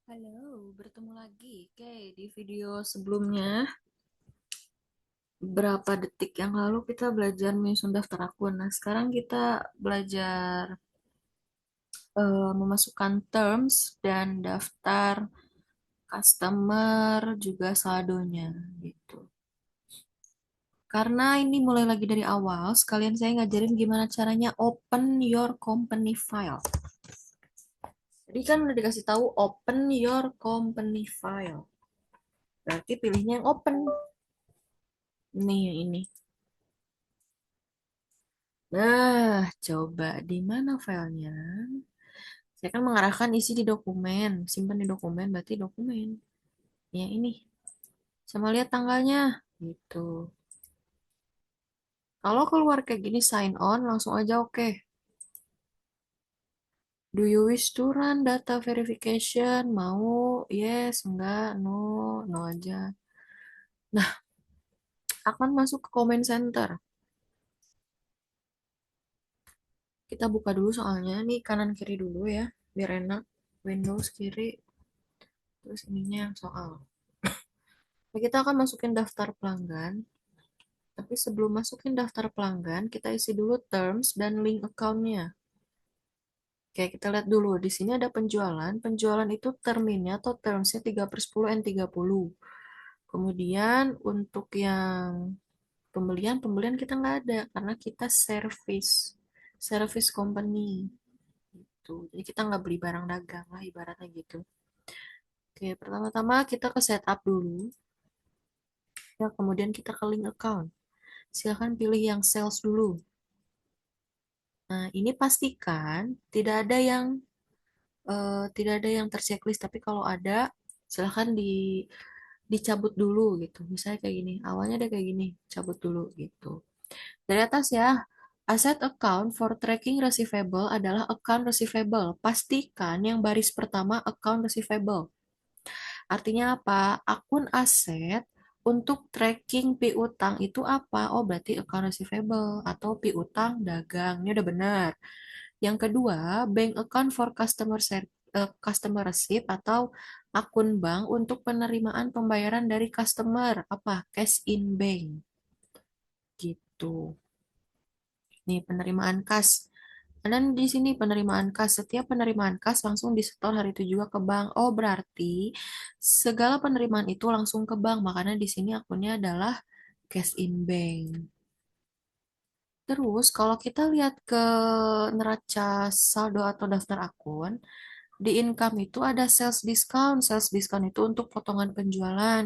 Halo, bertemu lagi. Oke, di video sebelumnya, berapa detik yang lalu kita belajar menyusun daftar akun. Nah, sekarang kita belajar memasukkan terms dan daftar customer juga saldonya gitu. Karena ini mulai lagi dari awal, sekalian saya ngajarin gimana caranya open your company file. Jadi kan udah dikasih tahu open your company file. Berarti pilihnya yang open. Nih, yang ini. Nah, coba di mana filenya? Saya kan mengarahkan isi di dokumen, simpan di dokumen, berarti dokumen. Ya ini, sama lihat tanggalnya, gitu. Kalau keluar kayak gini, sign on, langsung aja oke. Do you wish to run data verification? Mau? Yes, enggak, no, no aja. Nah, akan masuk ke comment center. Kita buka dulu soalnya, nih kanan kiri dulu ya, biar enak. Windows kiri, terus ininya yang soal. Nah, kita akan masukin daftar pelanggan. Tapi sebelum masukin daftar pelanggan, kita isi dulu terms dan link account-nya. Oke, kita lihat dulu. Di sini ada penjualan. Penjualan itu terminnya atau termsnya 3/10 N30. Kemudian untuk yang pembelian kita nggak ada karena kita service. Service company. Gitu. Jadi kita nggak beli barang dagang lah ibaratnya gitu. Oke, pertama-tama kita ke setup dulu. Ya, kemudian kita ke link account. Silahkan pilih yang sales dulu. Nah, ini pastikan tidak ada yang terchecklist, tapi kalau ada silahkan dicabut dulu gitu. Misalnya kayak gini, awalnya ada kayak gini, cabut dulu gitu. Dari atas ya, asset account for tracking receivable adalah account receivable. Pastikan yang baris pertama account receivable. Artinya apa? Akun aset untuk tracking piutang itu apa? Oh, berarti account receivable atau piutang dagang. Ini udah benar. Yang kedua, bank account for customer receipt atau akun bank untuk penerimaan pembayaran dari customer. Apa? Cash in bank. Gitu. Nih, penerimaan kas. Dan di sini penerimaan kas, setiap penerimaan kas langsung disetor hari itu juga ke bank. Oh, berarti segala penerimaan itu langsung ke bank. Makanya di sini akunnya adalah cash in bank. Terus, kalau kita lihat ke neraca saldo atau daftar akun, di income itu ada sales discount. Sales discount itu untuk potongan penjualan.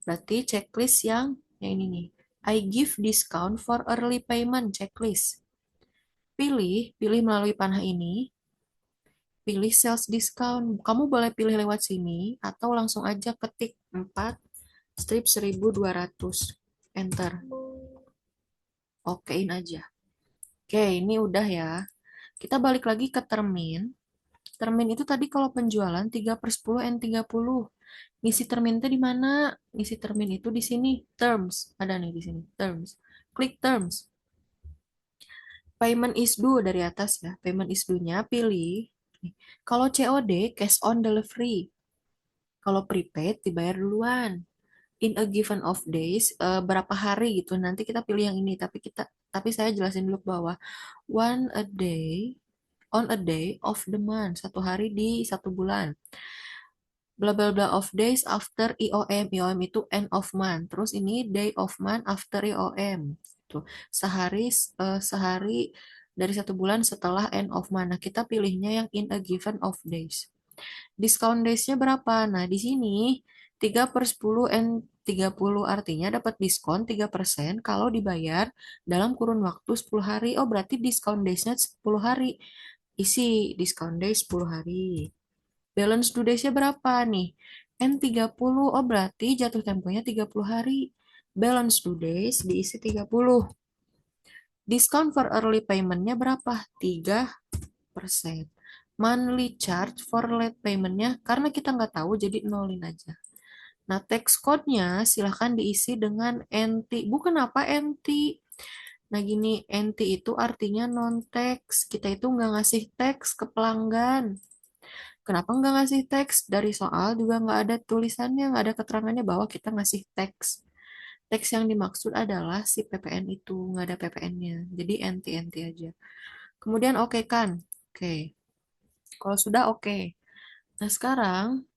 Berarti checklist yang ini nih. I give discount for early payment checklist. Pilih melalui panah ini, pilih sales discount. Kamu boleh pilih lewat sini atau langsung aja ketik 4 strip 1.200. Enter. Okein aja. Oke, ini udah ya. Kita balik lagi ke termin. Termin itu tadi kalau penjualan 3/10 N30. Ngisi termin itu di mana? Ngisi termin itu di sini. Terms. Ada nih di sini. Terms. Klik terms. Payment is due dari atas ya. Payment is due-nya pilih. Kalau COD, cash on delivery. Kalau prepaid, dibayar duluan. In a given of days, berapa hari gitu. Nanti kita pilih yang ini. Tapi saya jelasin dulu ke bawah. One a day, on a day of the month. Satu hari di satu bulan. Bla bla bla of days after IOM. IOM itu end of month. Terus ini day of month after IOM. Tuh, sehari dari satu bulan setelah end of month. Nah, kita pilihnya yang in a given of days. Discount days-nya berapa? Nah, di sini 3/10 N30 artinya dapat diskon 3% kalau dibayar dalam kurun waktu 10 hari. Oh, berarti discount days-nya 10 hari. Isi discount days 10 hari. Balance due days-nya berapa nih? N30. Oh, berarti jatuh temponya 30 hari. Balance due days diisi 30. Discount for early payment-nya berapa? 3%. Monthly charge for late payment-nya, karena kita nggak tahu, jadi nolin aja. Nah, tax code-nya silahkan diisi dengan NT. Bukan apa NT. Nah, gini, NT itu artinya non-tax. Kita itu nggak ngasih tax ke pelanggan. Kenapa nggak ngasih teks? Dari soal juga nggak ada tulisannya, nggak ada keterangannya bahwa kita ngasih teks. Teks yang dimaksud adalah si PPN itu, nggak ada PPN-nya. Jadi enti-enti aja. Kemudian oke kan? Oke. Kalau sudah oke. Nah sekarang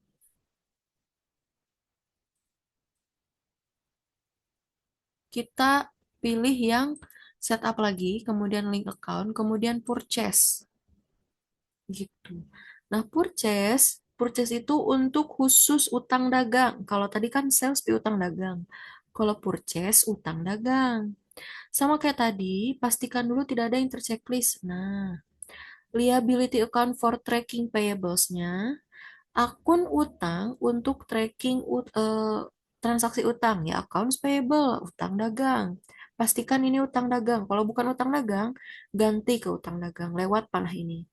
kita pilih yang setup lagi, kemudian link account, kemudian purchase. Gitu. Nah, purchase itu untuk khusus utang dagang. Kalau tadi kan sales di utang dagang. Kalau purchase utang dagang. Sama kayak tadi, pastikan dulu tidak ada yang terchecklist. Nah, liability account for tracking payables-nya, akun utang untuk tracking transaksi utang ya, accounts payable, utang dagang. Pastikan ini utang dagang. Kalau bukan utang dagang, ganti ke utang dagang lewat panah ini.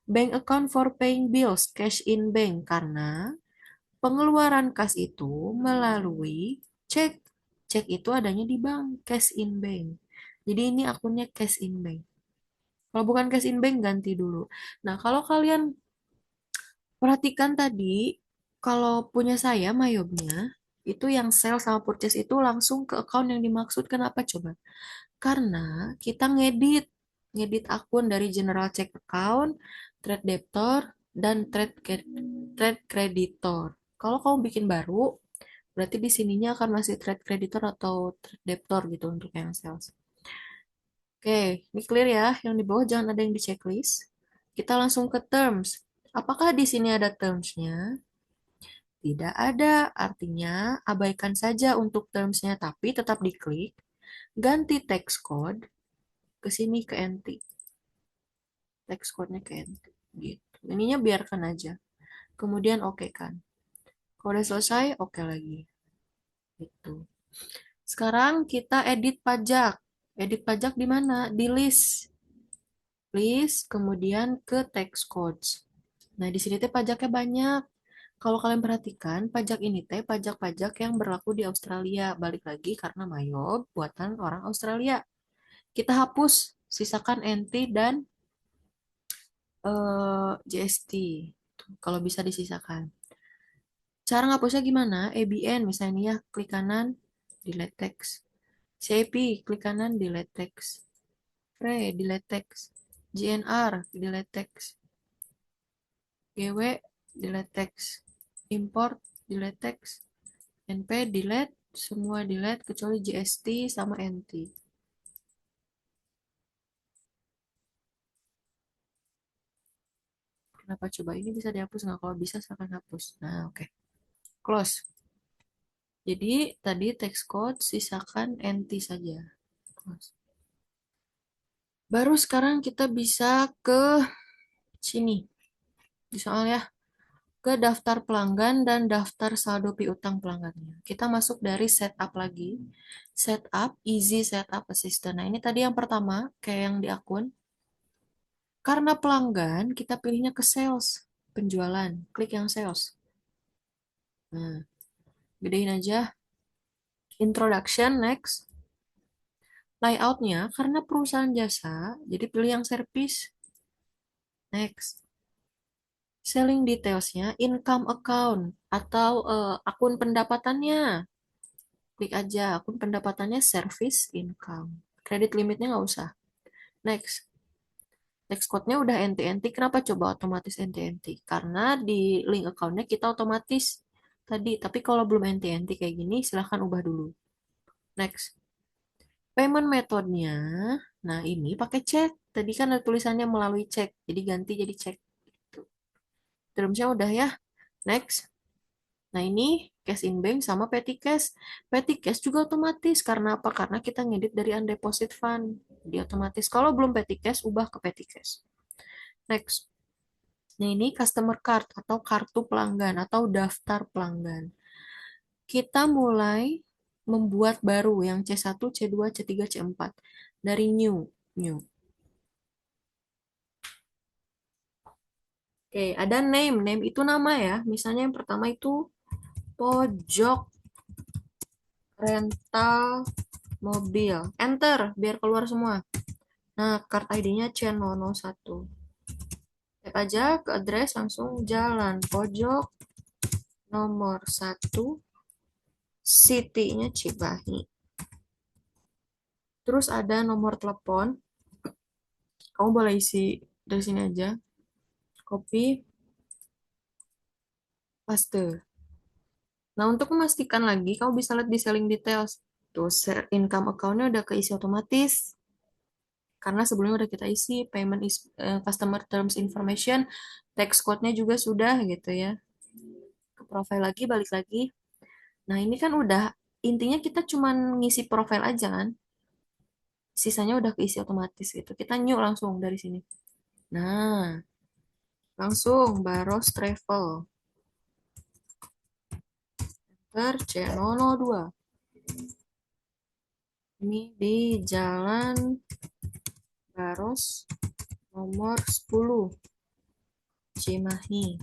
Bank account for paying bills, cash in bank, karena pengeluaran kas itu melalui cek. Cek itu adanya di bank, cash in bank. Jadi ini akunnya cash in bank. Kalau bukan cash in bank, ganti dulu. Nah, kalau kalian perhatikan tadi, kalau punya saya, Mayobnya, itu yang sell sama purchase itu langsung ke account yang dimaksud. Kenapa coba? Karena kita ngedit akun dari general check account, trade debtor, dan trade creditor. Kalau kamu bikin baru, berarti di sininya akan masih trade creditor atau trade debtor gitu untuk yang sales. Oke, ini clear ya. Yang di bawah jangan ada yang di checklist. Kita langsung ke terms. Apakah di sini ada termsnya? Tidak ada. Artinya abaikan saja untuk termsnya, tapi tetap diklik. Ganti text code ke sini ke NT. Text code-nya ke NT. Gitu. Ininya biarkan aja. Kemudian oke kan. Kalau udah selesai, oke lagi. Gitu. Sekarang kita edit pajak. Edit pajak di mana? Di list. List, kemudian ke text codes. Nah, di sini teh pajaknya banyak. Kalau kalian perhatikan, pajak ini teh pajak-pajak yang berlaku di Australia. Balik lagi karena Mayob buatan orang Australia. Kita hapus, sisakan NT dan GST. Kalau bisa disisakan. Cara ngapusnya gimana? ABN misalnya ya, klik kanan, delete text. CIP, klik kanan, delete text. Free, delete text. GNR, delete text. GW, delete text. Import, delete text. NP, delete. Semua delete kecuali GST sama NT. Kenapa coba ini bisa dihapus nggak? Kalau bisa silahkan hapus. Nah, oke. Close. Jadi tadi text code sisakan NT saja. Close. Baru sekarang kita bisa ke sini. Di soal ya. Ke daftar pelanggan dan daftar saldo piutang pelanggannya. Kita masuk dari setup lagi. Setup, easy setup assistant. Nah, ini tadi yang pertama, kayak yang di akun. Karena pelanggan, kita pilihnya ke sales, penjualan. Klik yang sales. Nah, gedein aja. Introduction, next. Layoutnya, karena perusahaan jasa, jadi pilih yang service. Next. Selling detailsnya, income account, atau akun pendapatannya. Klik aja akun pendapatannya service income. Kredit limitnya nggak usah. Next. Next code-nya udah NT-NT. Kenapa coba otomatis NT-NT? Karena di link account-nya kita otomatis tadi. Tapi kalau belum NT-NT kayak gini, silahkan ubah dulu. Next. Payment metode-nya. Nah, ini pakai cek. Tadi kan ada tulisannya melalui cek. Jadi ganti jadi cek. Gitu. Termsnya udah ya. Next. Nah, ini cash in bank sama petty cash. Petty cash juga otomatis. Karena apa? Karena kita ngedit dari undeposit fund. Jadi otomatis. Kalau belum petty cash, ubah ke petty cash. Next. Nah, ini customer card atau kartu pelanggan atau daftar pelanggan. Kita mulai membuat baru yang C1, C2, C3, C4. Dari new. New. Oke, ada name. Name itu nama ya. Misalnya yang pertama itu pojok rental mobil. Enter, biar keluar semua. Nah, card ID-nya C001. Tap aja ke address langsung jalan pojok nomor 1, city-nya Cimahi. Terus ada nomor telepon. Kamu boleh isi dari sini aja. Copy, paste. Nah, untuk memastikan lagi, kamu bisa lihat di selling details. Tuh, income account-nya udah keisi otomatis. Karena sebelumnya udah kita isi, payment is, customer terms information, tax code-nya juga sudah gitu ya. Ke profile lagi, balik lagi. Nah, ini kan udah, intinya kita cuman ngisi profile aja kan. Sisanya udah keisi otomatis gitu. Kita new langsung dari sini. Nah, langsung Baros Travel. Ter C002. Ini di Jalan Baros nomor 10, Cimahi.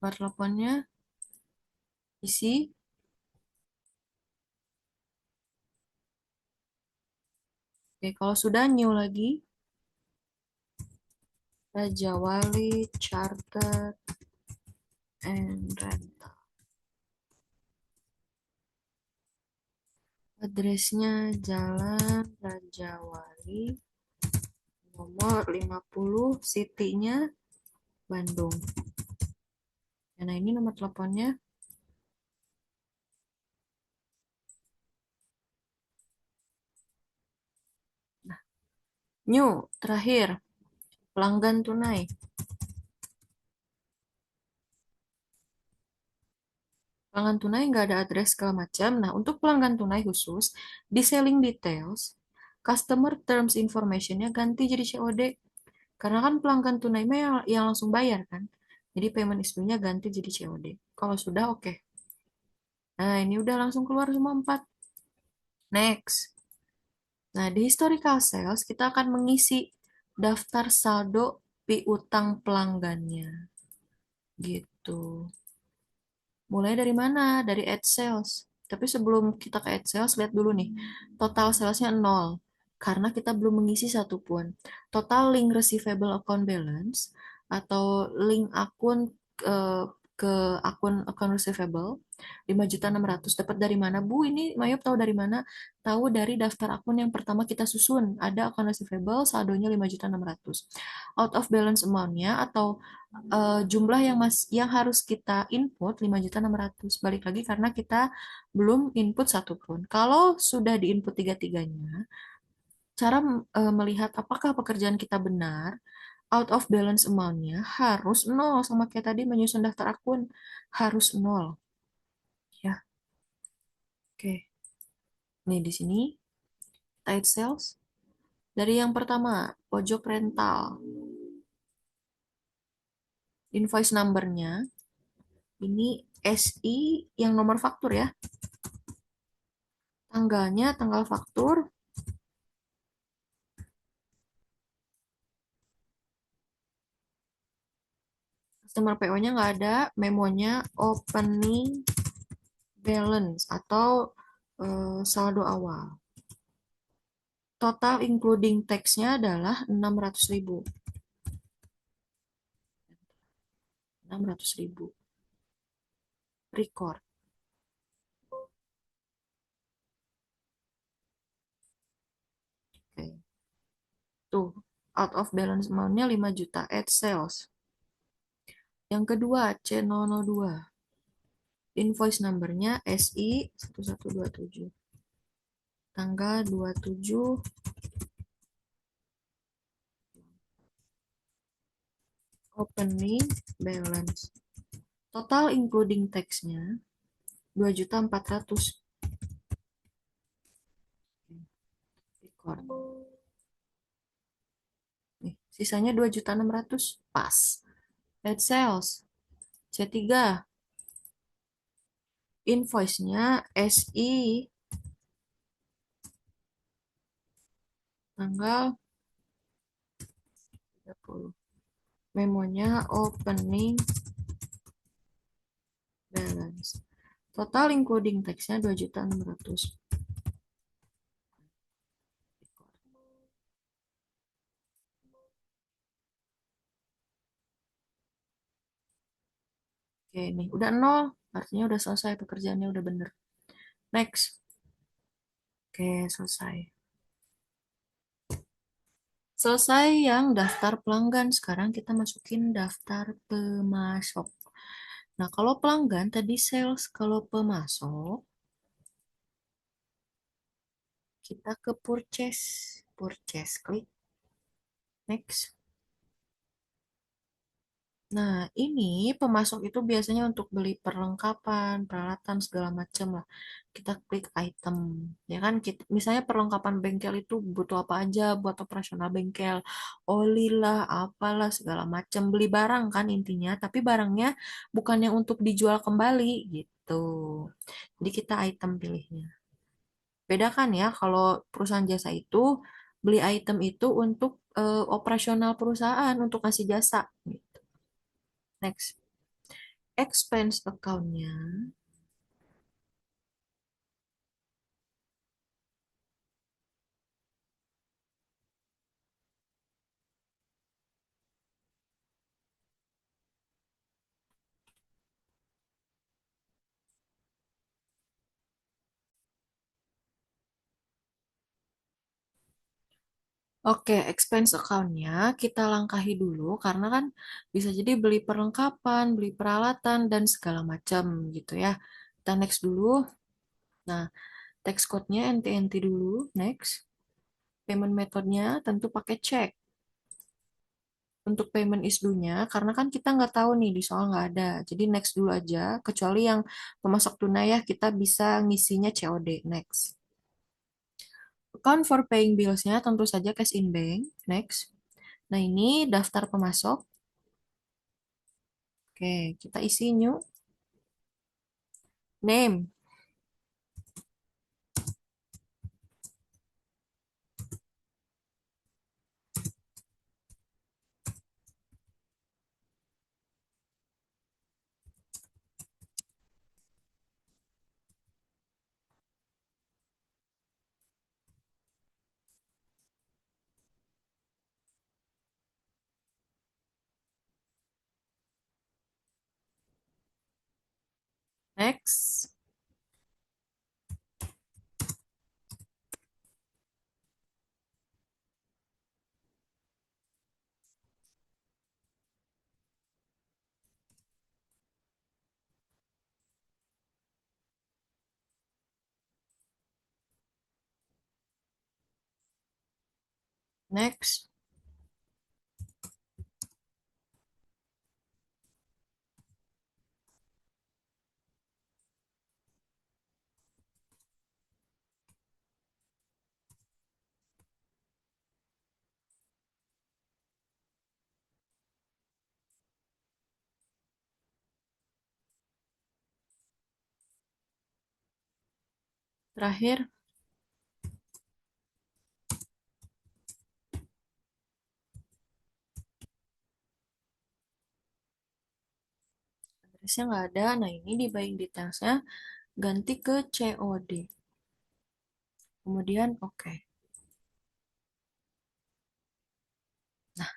Nomor teleponnya isi. Oke, kalau sudah new lagi, Raja Wali Charter and Rental. Addressnya Jalan Raja Wali nomor 50, city-nya Bandung. Nah, ini nomor teleponnya. Nah, new, terakhir, pelanggan tunai. Pelanggan tunai nggak ada address segala macam. Nah, untuk pelanggan tunai khusus, di selling details, customer terms information-nya ganti jadi COD. Karena kan pelanggan tunai mah yang langsung bayar kan. Jadi payment issue-nya ganti jadi COD. Kalau sudah, oke. Nah, ini udah langsung keluar semua 4. Next. Nah, di historical sales, kita akan mengisi daftar saldo piutang pelanggannya. Gitu. Mulai dari mana? Dari ad sales. Tapi sebelum kita ke ad sales, lihat dulu nih. Total salesnya 0. Karena kita belum mengisi satupun. Total link receivable account balance atau link akun eh, ke akun account receivable 5.600.000. Dapat dari mana, Bu? Ini Mayop tahu dari mana? Tahu dari daftar akun yang pertama kita susun. Ada account receivable saldonya 5.600.000. Out of balance amount-nya atau jumlah yang harus kita input 5.600.000. Balik lagi karena kita belum input satupun. Kalau sudah diinput tiga-tiganya, cara melihat apakah pekerjaan kita benar, out of balance amount-nya harus nol, sama kayak tadi menyusun daftar akun harus nol. Ya, oke. Nih di sini tight sales dari yang pertama pojok rental, invoice number-nya ini SI yang nomor faktur ya. Tanggalnya tanggal faktur, customer PO-nya nggak ada, memonya opening balance atau saldo awal. Total including tax-nya adalah 600.000. 600.000. Record. Oke. Tuh, out of balance amount-nya 5 juta. Add sales. Yang kedua, C002. Invoice number-nya SI 1127. Tanggal 27. Opening balance. Total including tax-nya 2.400.000. Record. Nih, sisanya 2.600.000. Pas. Add sales. C3. Invoice-nya SI tanggal 30. Memonya opening balance. Total including tax-nya 2.600.000. Oke, nih udah nol. Artinya udah selesai pekerjaannya udah bener. Next. Oke, selesai. Selesai yang daftar pelanggan. Sekarang kita masukin daftar pemasok. Nah, kalau pelanggan tadi sales, kalau pemasok kita ke purchase. Purchase, klik next. Nah, ini pemasok itu biasanya untuk beli perlengkapan, peralatan segala macam lah. Kita klik item. Ya kan, misalnya perlengkapan bengkel itu butuh apa aja buat operasional bengkel. Oli lah, apalah segala macam. Beli barang kan intinya, tapi barangnya bukan yang untuk dijual kembali gitu. Jadi kita item pilihnya. Beda kan ya kalau perusahaan jasa itu beli item itu untuk operasional perusahaan untuk kasih jasa gitu. Next. Expense account-nya. Oke, expense account-nya kita langkahi dulu karena kan bisa jadi beli perlengkapan, beli peralatan, dan segala macam gitu ya. Kita next dulu. Nah, tax code-nya NTNT dulu. Next. Payment metode-nya tentu pakai cek. Untuk payment is due-nya, karena kan kita nggak tahu nih di soal nggak ada. Jadi next dulu aja, kecuali yang pemasok tunai ya kita bisa ngisinya COD. Next. Account for paying bills-nya tentu saja cash in bank. Next. Nah, ini daftar pemasok. Oke, kita isi new name. Next. Next. Terakhir. Address-nya nggak ada. Nah, ini di buying details-nya ganti ke COD. Kemudian oke. Nah,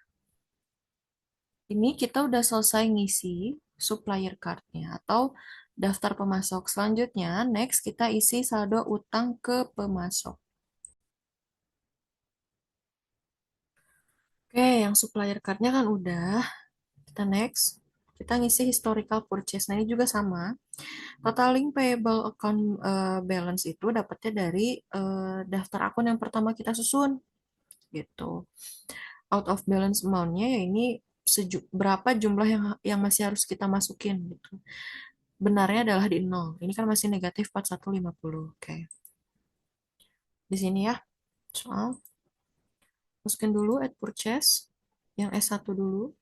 ini kita udah selesai ngisi supplier card-nya atau daftar pemasok. Selanjutnya, next kita isi saldo utang ke pemasok. Oke, yang supplier card-nya kan udah. Kita next. Kita ngisi historical purchase. Nah, ini juga sama. Totaling payable account balance itu dapatnya dari daftar akun yang pertama kita susun gitu. Out of balance amount-nya ya ini berapa jumlah yang masih harus kita masukin gitu. Benarnya adalah di nol. Ini kan masih negatif 4150. Oke. Di sini ya. Soal masukin dulu at purchase yang S1 dulu.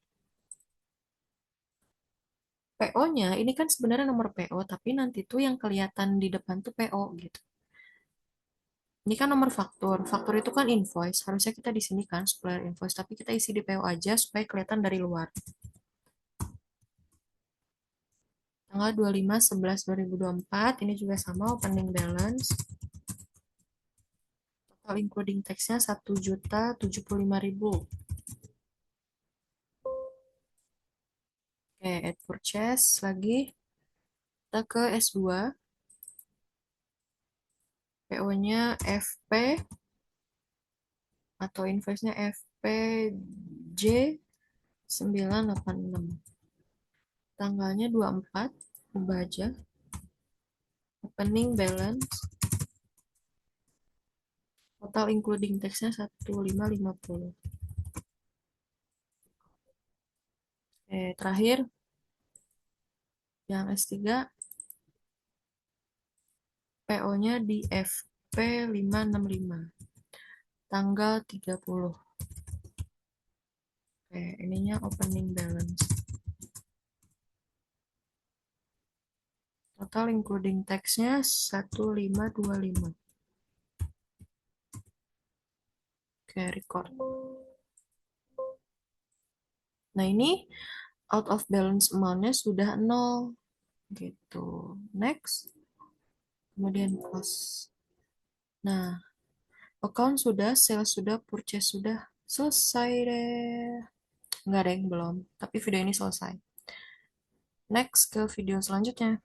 PO-nya ini kan sebenarnya nomor PO tapi nanti tuh yang kelihatan di depan tuh PO gitu. Ini kan nomor faktur. Faktur itu kan invoice. Harusnya kita di sini kan supplier invoice, tapi kita isi di PO aja supaya kelihatan dari luar. Tanggal 25/11/2024, ini juga sama opening balance. Total including tax-nya 1.075.000. Oke, add purchase lagi. Kita ke S2. PO-nya FP atau invoice-nya FPJ 986. Tanggalnya 24. Ubah aja. Opening balance. Total including tax-nya 1550. Oke, terakhir yang S3 PO-nya di FP565 tanggal 30. Oke, ininya opening balance. Total including tax-nya 1525. Oke, record. Nah, ini out of balance amount-nya sudah 0. Gitu. Next. Kemudian cost. Nah, account sudah, sales sudah, purchase sudah. Selesai deh. Nggak ada yang belum. Tapi video ini selesai. Next ke video selanjutnya.